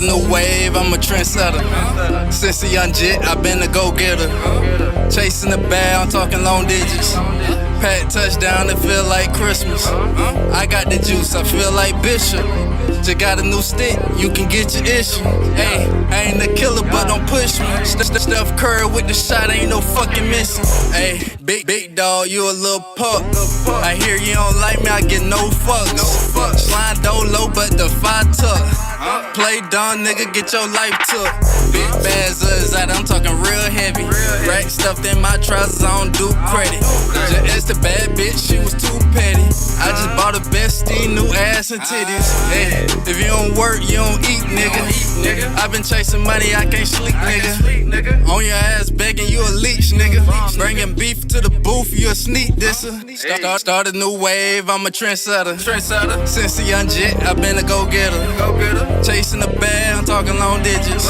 a new wave, I'm a trendsetter. Since a young jit, I've been a go-getter. Chasing the bag, I'm talking long digits. Pat touchdown, it feel like Christmas. I got the juice, I feel like Bishop. Just got a new stick, you can get your issue. Hey, I ain't a killer, but don't push me. Steph Curry with the shot, ain't no fucking missing. Hey, big dog, you a little pup. I hear you don't like me, I get no fucks. Slide low, but the 5 tuck. Play dumb, nigga, get your life took. Big bags is out, I'm talking real heavy. Rack stuffed in my trousers, I don't do credit. Just the bad bitch, she was too petty. I just bought a bestie, new ass and titties. Hey, if you don't work, you don't eat, nigga. I've been chasing money, I can't sleep, nigga. On your ass begging, you a leech, nigga. Bringing beef to the booth, you a sneak disser. Start a new wave, I'm a trendsetter. Since a young jit, I've been a go-getter. Chasing the bag, I'm talking long digits.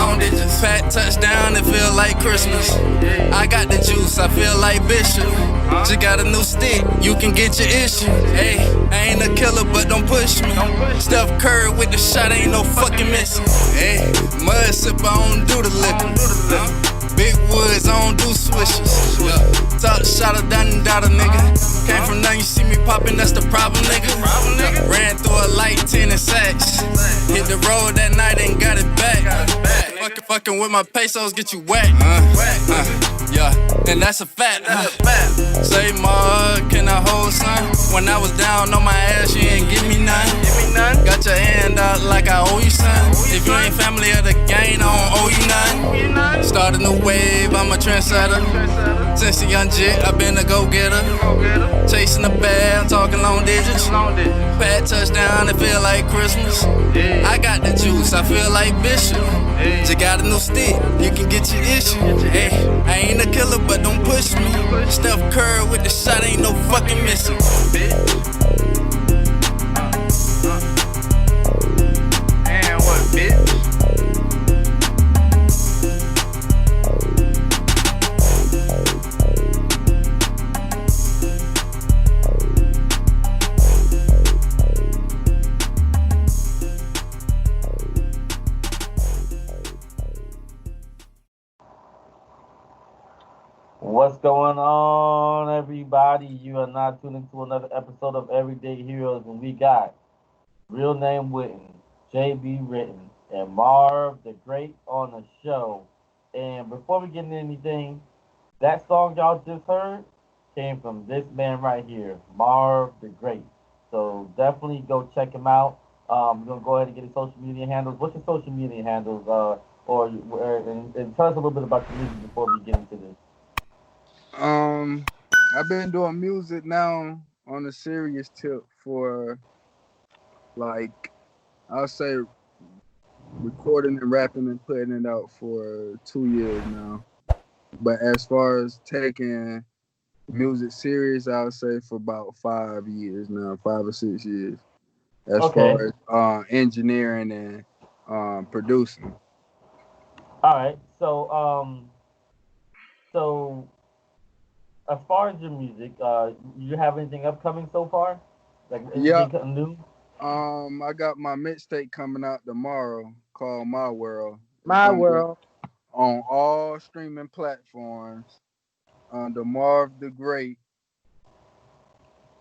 Pat touchdown, it feel like Christmas. I got the juice, I feel like Bishop. Just got a new stick, you can get your issue. Hey, I ain't a killer, but don't push me. Steph Curry with the shot, ain't no fucking missing. Hey, mud sipper, I don't do the liquor. Big woods, I don't do swishes. Talk shot of down and down, nigga. Came from nothing, you see me popping, that's the problem, nigga. Ran through a light 10 and sacks. Hit the road that night and got it back. Fucking with my pesos, get you whacked. Yeah, and that's a fact. Say, Marv, can I hold son? When I was down on my ass, you ain't give me none. Got your hand out like I owe you son. If you ain't family of the gang, I don't owe you none. Start a new wave, I'm a trendsetter. Since a young jit, I've been a go-getter. Chasing the bag, I'm talking long digits. Pat touchdown, it feel like Christmas. I got the juice, I feel like Bishop. Just got a new stick, you can get your issue. Hey, I ain't a killer, but don't push me. Steph Curry with the shot, ain't no fucking missing. And what, bitch? What's going on, everybody? You are now tuning to another episode of Everyday Heroes, and we got Real Name Wynton, JB Written, and Marv Da Great on the show. And before we get into anything, that song y'all just heard came from this man right here, Marv Da Great. So definitely go check him out. We're gonna go ahead and get his social media handles. What's your social media handles? And tell us a little bit about your music before we get into this. I've been doing music now on a serious tip for like, I'll say recording and rapping and putting it out for 2 years now. But as far as taking music serious, I would say for about 5 years now, 5 or 6 years. As far as engineering and producing. All right. So as far as your music, you have anything upcoming so far? Like anything new? I got my mixtape coming out tomorrow called My World. My World. On all streaming platforms under Marv Da Great.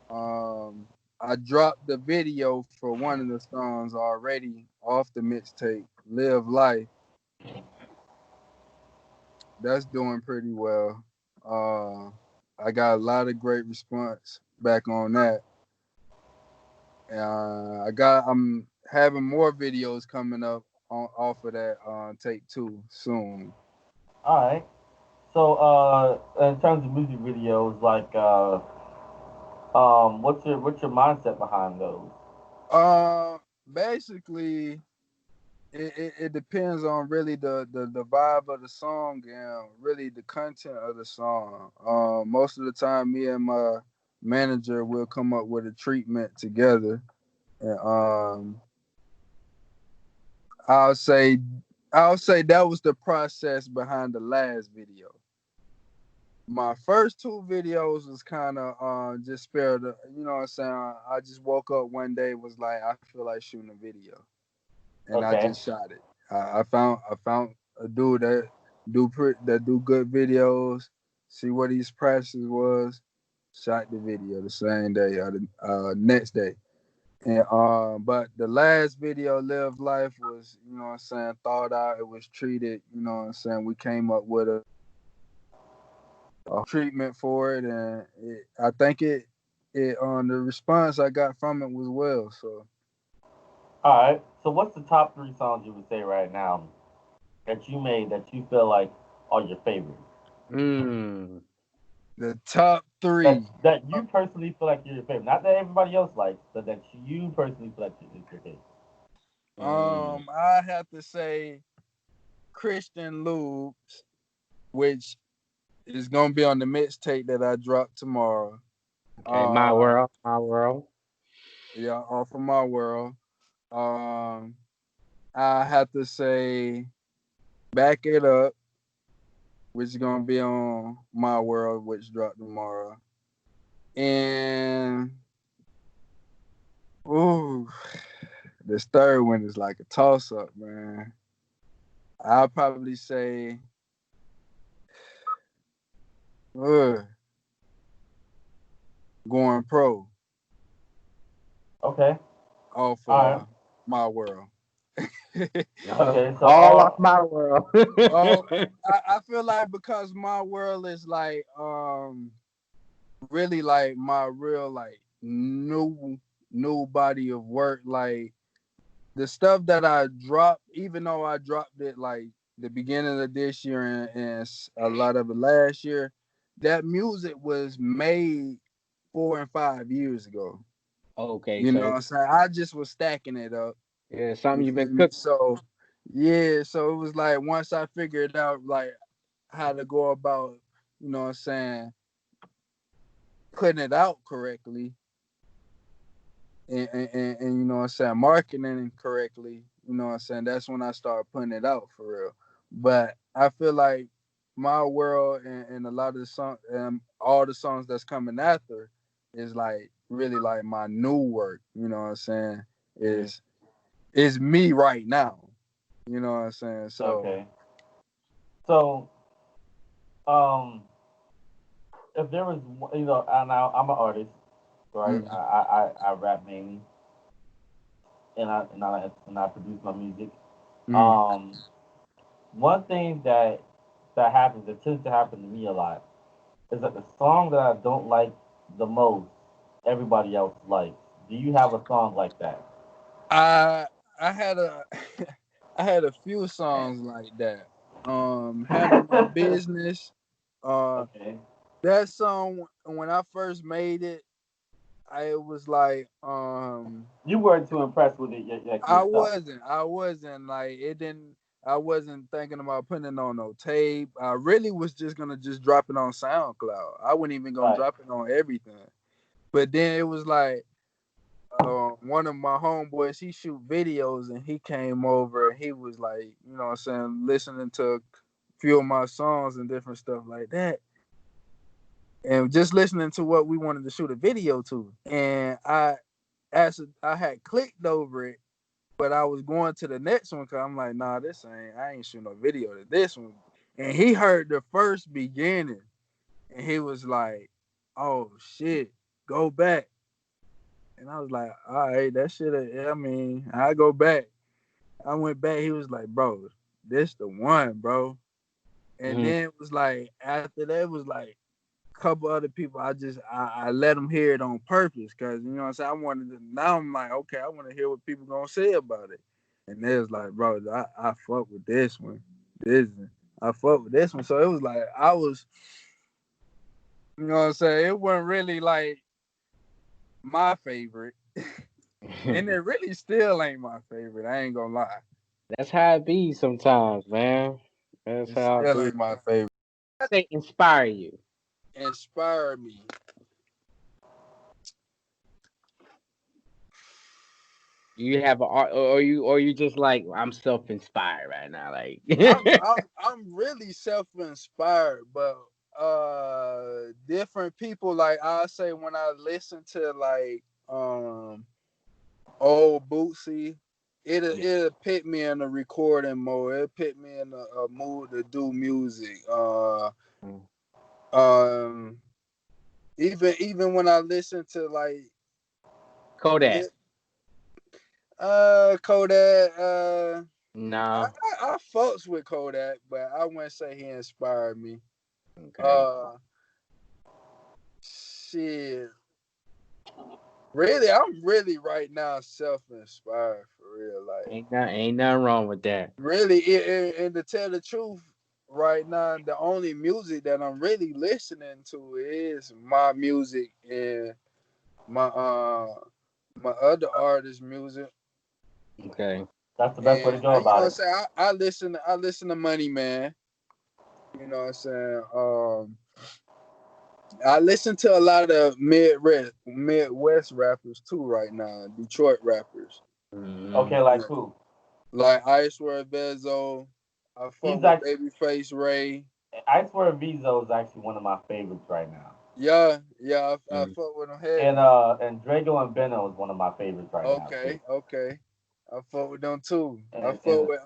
I dropped the video for one of the songs already off the mixtape, Live Life. That's doing pretty well. I got a lot of great response back on that. I'm having more videos coming up off of that take 2 soon. All right. So in terms of music videos, like what's your mindset behind those? Basically, it depends on really the vibe of the song and really the content of the song. Most of the time, me and my manager will come up with a treatment together, and I'll say that was the process behind the last video. My first 2 videos was kind of just spared. You know what I'm saying? I just woke up one day, was like, I feel like shooting a video. And I just shot it. I found a dude that do good videos. See what his practices was. Shot the video the same day or the next day. And but the last video, Live Life, was, you know what I'm saying, thought out. It was treated, you know what I'm saying. We came up with a treatment for it, and I think it on the response I got from it was well. So All right. So what's the top three songs you would say right now that you made that you feel like are your favorite? Mm. the top That three. that you personally feel like you're your favorite. Not that everybody else likes, but that you personally feel like is your favorite. Mm. I have to say Christian Lubes, which is gonna be on the mixtape that I drop tomorrow. Okay, my world, my world. Yeah, off of My World. Um, I have to say Back It Up, which is gonna be on My World, which drop tomorrow. And ooh, this third one is like a toss up, man. I'll probably say uh, Going Pro Okay. off All right. My World. Okay. So All off my world. Oh, I feel like because My World is like really like my real like new body of work. Like the stuff that I dropped, even though I dropped it like the beginning of this year and a lot of it last year, that music was made 4 and 5 years ago. Okay, You know what so I'm saying? I just was stacking it up. yeah, something You you've been feel me? cooking. So yeah, so it was like once I figured out like how to go about, you know what I'm saying, putting it out correctly and you know what I'm saying, marketing it correctly, you know what I'm saying, that's when I started putting it out for real. But I feel like My World and a lot of the songs and all the songs that's coming after is like really like my new work, you know what I'm saying, is me right now, you know what I'm saying. So okay. So um, if there was, now I'm an artist, right? mm, I rap mainly, and I produce my music. mm. Um, one thing that happens, that tends to happen to me a lot, is that the song that I don't like the most, everybody else likes. Do you have a song like that? I I had a I had a few songs like that. Handle My Business. Uh, Okay. that song when I first made it, I was like, You weren't too impressed with it I yourself. wasn't, I wasn't like it didn't. I wasn't thinking about putting it on no tape. I really was just gonna just drop it on SoundCloud. I wasn't even gonna Right. drop it on everything. But then it was like one of my homeboys, he shoot videos and he came over and he was like, you know what I'm saying, listening to a few of my songs and different stuff like that. And just listening to what we wanted to shoot a video to. And I had clicked over it, but I was going to the next one because I'm like, nah, I ain't shooting no video to this one. And he heard the first beginning and he was like, oh shit, go back. And I was like, all right, that shit, I mean, I go back. I went back. He was like, bro, this the one, bro. And Mhm. then it was like, after that, it was like a couple other people. I let them hear it on purpose because, you know what I'm saying? I wanted to, now I'm like, okay, I want to hear what people going to say about it. And they was like, bro, I fuck with this one. I fuck with this one. So it was like, you know what I'm saying? It wasn't really like my favorite. And it really still ain't my favorite. I ain't gonna lie. That's how it be sometimes, man. That's It how it still be. ain't my favorite. They inspire you. Inspire me. Do you have a art, or you just like I'm self-inspired right now, like. I'm really self-inspired, but different people, like I say when I listen to like old Bootsy it'll put me in a recording mode. It'll put me in a mood to do music. Even when I listen to like Kodak. Kodak. No. I fucks with Kodak, but I wouldn't say he inspired me. Okay. Shit. Really, I'm really right now self-inspired for real. Like, Ain't nothing wrong with that. really, and to tell the truth, right now, the only music that I'm really listening to is my music and my other artist' music. Okay. That's the best way to And go you know what about I'm it. saying? I listen to Money Man. You know what I'm saying? I listen to a lot of Midwest rappers too right now, Detroit rappers. Okay, like who? Like Ice Word Bezo. I fuck He's with actually, Babyface Ray. I swear Vizo is actually one of my favorites right now. Yeah, I fuck with him heavy. And Drago and Benno is one of my favorites right now too. Okay. I fuck with them too. I And fuck with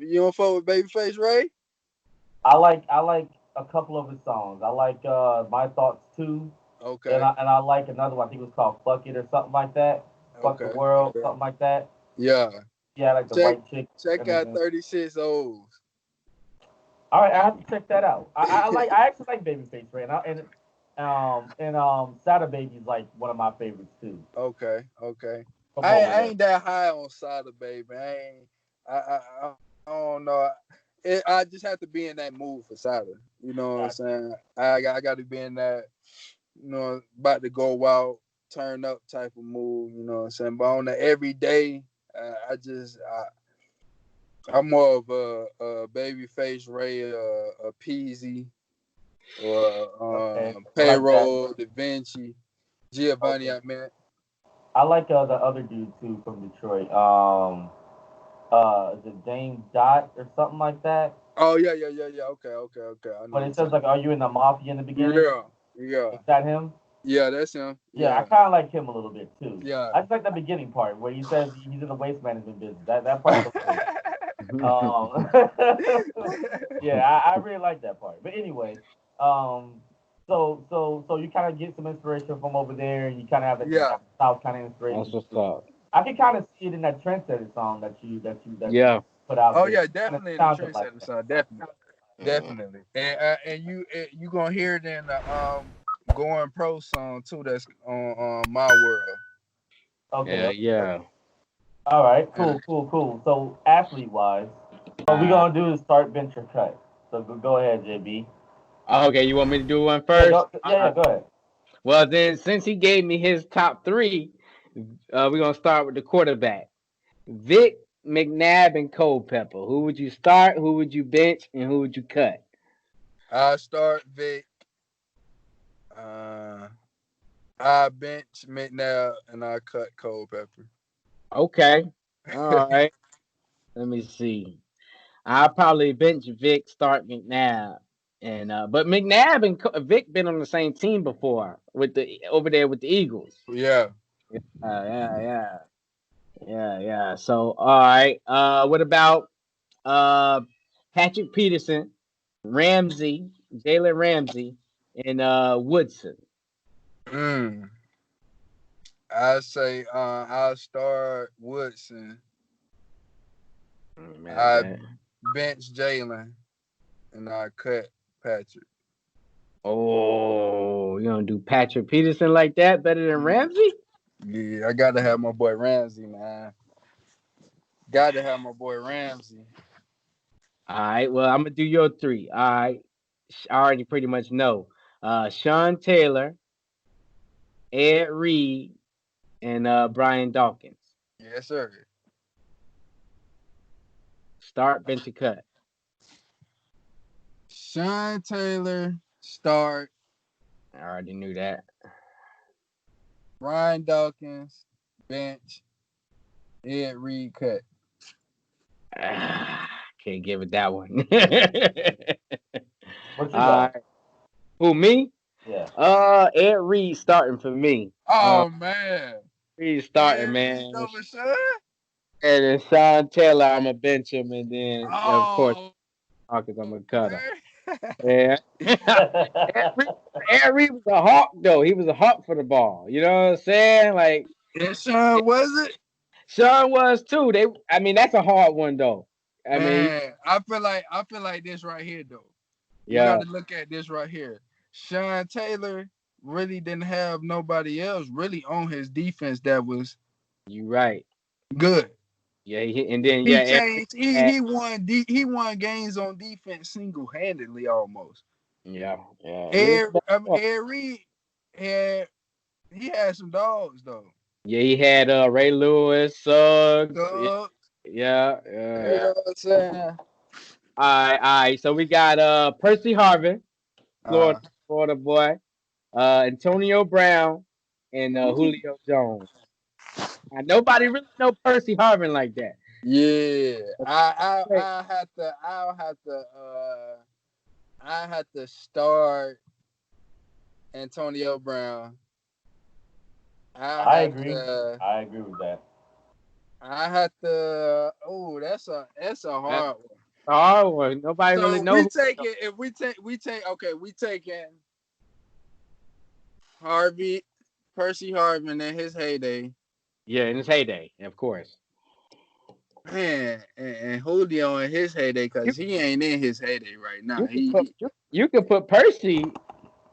you don't fuck with Babyface Ray? I like a couple of his songs. I like My Thoughts too. Okay. And I like another one. I think it was called Fuck It or something like that. Fuck the World, something like that. Yeah. Yeah, I like the white chick. Check out 36 O's. All right, I have to check that out. I actually like Babyface Ray, and Sada Baby's like one of my favorites too. Okay. Come I over there. ain't that high on Sada Baby. I don't know. I just have to be in that mood for Sada. You know what I'm saying? I got to be in that, about to go out, turn up type of mood. You know what I'm saying? But on the everyday, I'm more of a Babyface Ray, a Peasy, or Payroll, like Da Vinci, Giovanni. Okay. I meant. I like the other dude too from Detroit. Is it Dame Dot or something like that? Oh yeah. Okay. I know But it says like, "Are you in the mafia?" in the beginning. Yeah. Is that him? Yeah, that's him. Yeah, I kind of like him a little bit too. Yeah. I just like the beginning part where he says he's in the waste management business. That part was cool. Yeah, I really like that part. But anyway, so you kind of get some inspiration from over there, and you kind of have that South kind of inspiration. That's what's up. I can kind of see it in that Trendsetter song that you put out. Oh there. yeah, definitely the Trendsetter song, definitely. And you gonna hear it in the Going Pro song too. That's on My World. Okay. Yeah. All right. Cool. So athlete wise, what we gonna do is start venture cut. So go ahead, JB. Okay, you want me to do one first? Go ahead. Well, then, since he gave me his top three, we're gonna start with the quarterback, Vic, McNabb, and Culpepper. Who would you start? Who would you bench? And who would you cut? I start Vic. I bench McNabb and I cut Culpepper. Okay. All right. Let me see. I'll probably bench Vic, start McNabb, and but McNabb and Vic been on the same team before over there with the Eagles. Yeah. Yeah. So all right. What about Patrick Peterson, Ramsey, Jalen Ramsey, and Woodson? I say I'll start Woodson. I bench Jalen and I cut Patrick. Oh, you gonna do Patrick Peterson like that better than Ramsey? Yeah, I gotta have my boy Ramsey, man. Got to have my boy Ramsey. All right. Well, I'm gonna do your three. All right. I already pretty much know. Sean Taylor, Ed Reed, and Brian Dawkins. Yes, sir. Start, bench, or cut. Sean Taylor, start. I already knew that. Brian Dawkins, bench. Ed Reed, cut. Can't give it that one. What you got? Who, me? Yeah. Ed Reed starting for me. Oh man. Reed starting, Ed man. Reed over Sean? And then Sean Taylor, I'm gonna bench him, and then of course Oh, Hawkins, I'm gonna cut him. man. Yeah. Aaron Reed was a hawk though. He was a hawk for the ball. You know what I'm saying? Like Yeah, Sean, was it? Sean was too. I mean, that's a hard one though. I mean, Man, I feel like this right here though. You got yeah, to look at this right here. Sean Taylor really didn't have nobody else really on his defense that was you right. good. Yeah, and then He Aaron Reed changed. had, He won games on defense single handedly almost. yeah, yeah. Ed Reed had he had some dogs though. Yeah, he had Ray Lewis, Suggs. Yeah, So, yeah, you yeah. know what I'm saying? All right. So we got Percy Harvin, Uh, Florida boy, Antonio Brown, and Julio Jones. Now, nobody really know Percy Harvin like that. yeah, Right. I had to start Antonio Brown. I agree. I agree with that. I had to. Oh, that's a hard one. Oh, well, nobody really So knows. we taking Harvey, Percy Harvin in his heyday. Yeah, in his heyday, of course. Man, and Julio in his heyday, because he ain't in his heyday right now. You could put Percy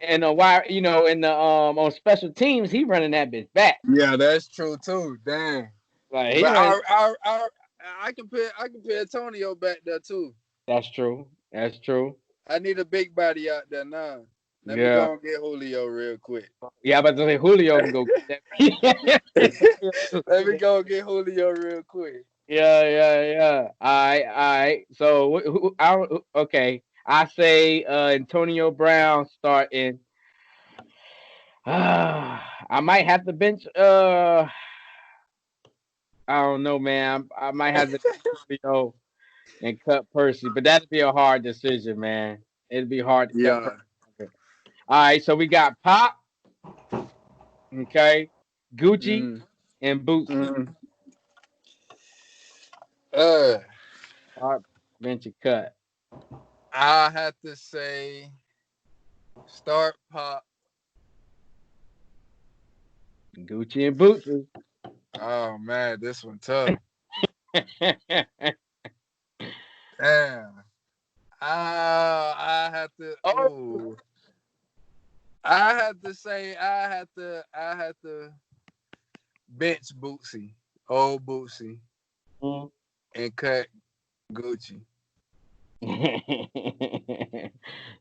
in a wire, in the on special teams. He running that bitch back. Yeah, that's true too. Damn. Like he But running, I can put Antonio back there too. That's true. That's true. I need a big body out there now. Let me Yeah. go and get Julio real quick. Yeah, I'm about to say Julio can go get that. Let me go and get Julio real quick. Yeah. All right. So okay. I say Antonio Brown starting. I might have to bench. I don't know, man. I might have to Julio and cut Percy, but that'd be a hard decision, man. It'd be hard to cut Percy. All right, so we got Pop, okay, Gucci, and Bootsy. Hard bench and cut. I have to say start Pop. Gucci and Bootsy. Oh man, this one tough. Damn. I have to. Oh. I have to say I have to bench Bootsy, old Bootsy, and cut Gucci.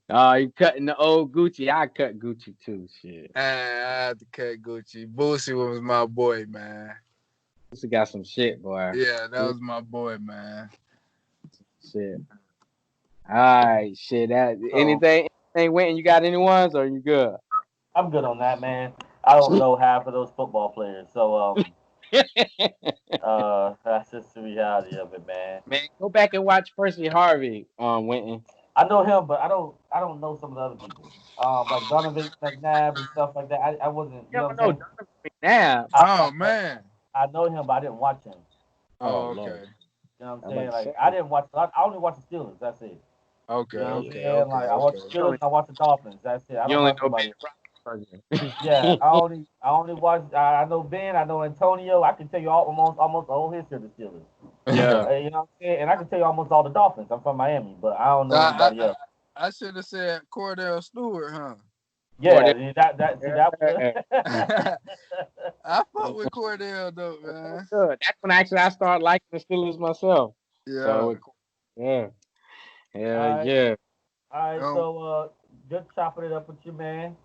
Oh, you cutting the old Gucci? I cut Gucci too. Shit. I had to cut Gucci. Bootsy was my boy, man. Bootsy got some shit, boy. Yeah, that was my boy, man. Shit. All right, shit. Anything, Wynton? You got any ones, or you good? I'm good on that, man. I don't know half of those football players, so that's just the reality of it, man. Man, go back and watch Percy Harvey on Wynton. I know him, but I don't know some of the other people. Like Donovan McNabb and stuff like that. I wasn't. You know what I'm saying? Donovan McNabb. Oh man. I know him, but I didn't watch him. Oh, okay. You know what I'm saying? Like I didn't watch. I only watched the Steelers. That's it. Okay. You know what I'm saying? Like I watched the Steelers. And I watched the Dolphins. That's it. I don't watch nobody. Yeah, I only watch. I know Ben. I know Antonio. I can tell you almost the whole history of the Steelers. Yeah. You know what I'm saying? And I can tell you almost all the Dolphins. I'm from Miami, but I don't know anybody else. I should have said Cordell Stewart, huh? Yeah, that. I fuck with Cordell though, man. That's when actually I started liking the Steelers myself. Yeah. So, yeah. Yeah. All right, so just chopping it up with you, man.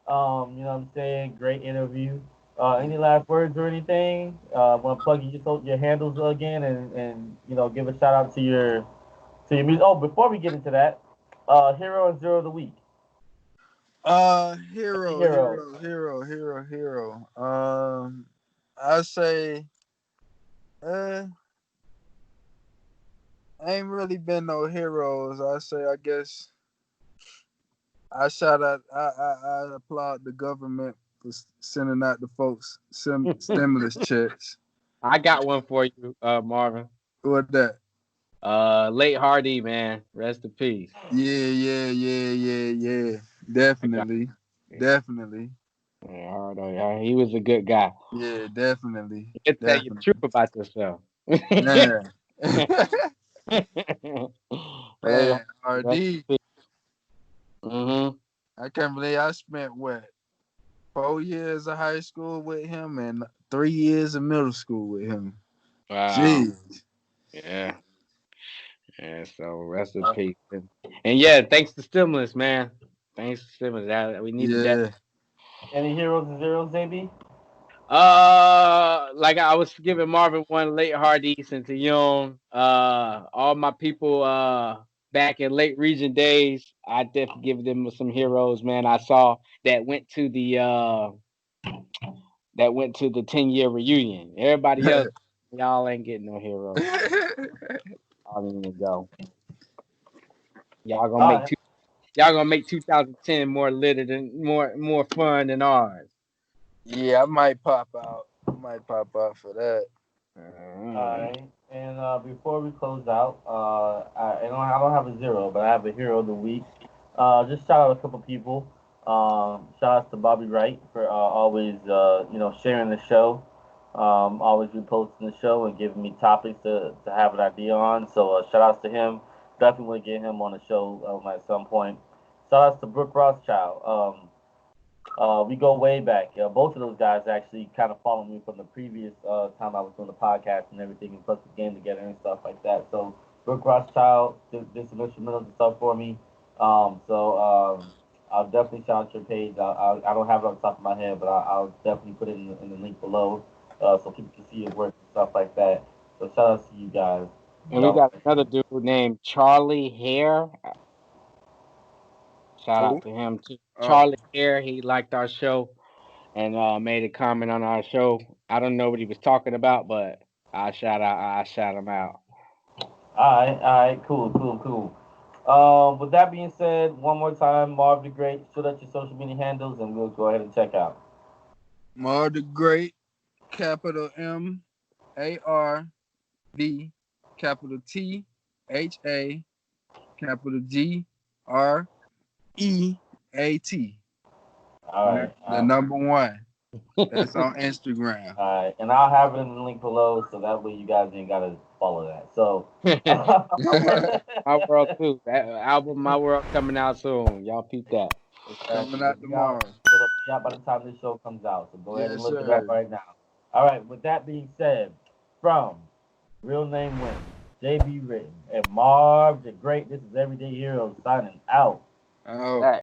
You know what I'm saying? Great interview. Any last words or anything? Want to plug your handles again and give a shout out to your music. Oh, before we get into that, hero and zero of the week. Hero. I say, ain't really been no heroes. I guess I applaud the government for sending out the folks stimulus checks. I got one for you, Marvin. What that? Late Hardy, man. Rest in peace. Yeah. Definitely. Definitely. Yeah, hard on you. He was a good guy. Yeah, definitely. He'll tell you the Definitely. truth about yourself. Man. Late Man, Hardy, rest RD. in peace. Mm-hmm. I can't believe I spent 4 years of high school with him and 3 years of middle school with him. Wow. Jeez. Yeah. Yeah. So rest in peace. And yeah, thanks to stimulus, man. Thanks to stimulus. We needed that. Yeah. Any heroes and zeros, JB? Like I was giving Marvin one, late Hardy, since a young. All my people back in late region days, I definitely give them some heroes, man. I saw that went to the 10-year reunion. Everybody else, y'all ain't getting no heroes. Y'all didn't even go. Y'all gonna make Right. y'all gonna make 2010 more lit than more fun than ours. Yeah, I might pop out. For that. All right. And before we close out, I don't have a zero, but I have a hero of the week. Just shout out a couple people. Shout out to Bobby Wright for always sharing the show, always reposting the show and giving me topics to have an idea on. So shout outs to him. Definitely want to get him on the show at some point. Shout outs to Brooke Rothschild. We go way back. Both of those guys actually kind of followed me from the previous time I was doing the podcast and everything, and plus the game together and stuff like that. So Brooke Rothschild did some instrumentals and stuff for me. I'll definitely shout out your page. I don't have it on the top of my head, but I'll definitely put it in the link below so people can see your work and stuff like that. So shout out to you guys. And we got another dude named Charlie Hare. Shout out Who? to him too. Oh. Charlie Hare, he liked our show and made a comment on our show. I don't know what he was talking about, but I shout him out. All right, cool. With that being said, one more time, Marv Da Great, shoot out your social media handles, and we'll go ahead and check out. Marv Da Great, capital MARV, capital THA, capital GREAT. All right. The number one. That's on Instagram. All right, and I'll have it in the link below, so that way you guys ain't gotta follow that. So, My World too. That album, My World, coming out soon. Y'all peep that. Coming out tomorrow. It'll be out by the time this show comes out. So go ahead and look it up right now. All right. With that being said, from Real Name Wynton, JB Written, and Marv Da Great, this is Everyday Heroes signing out. Oh.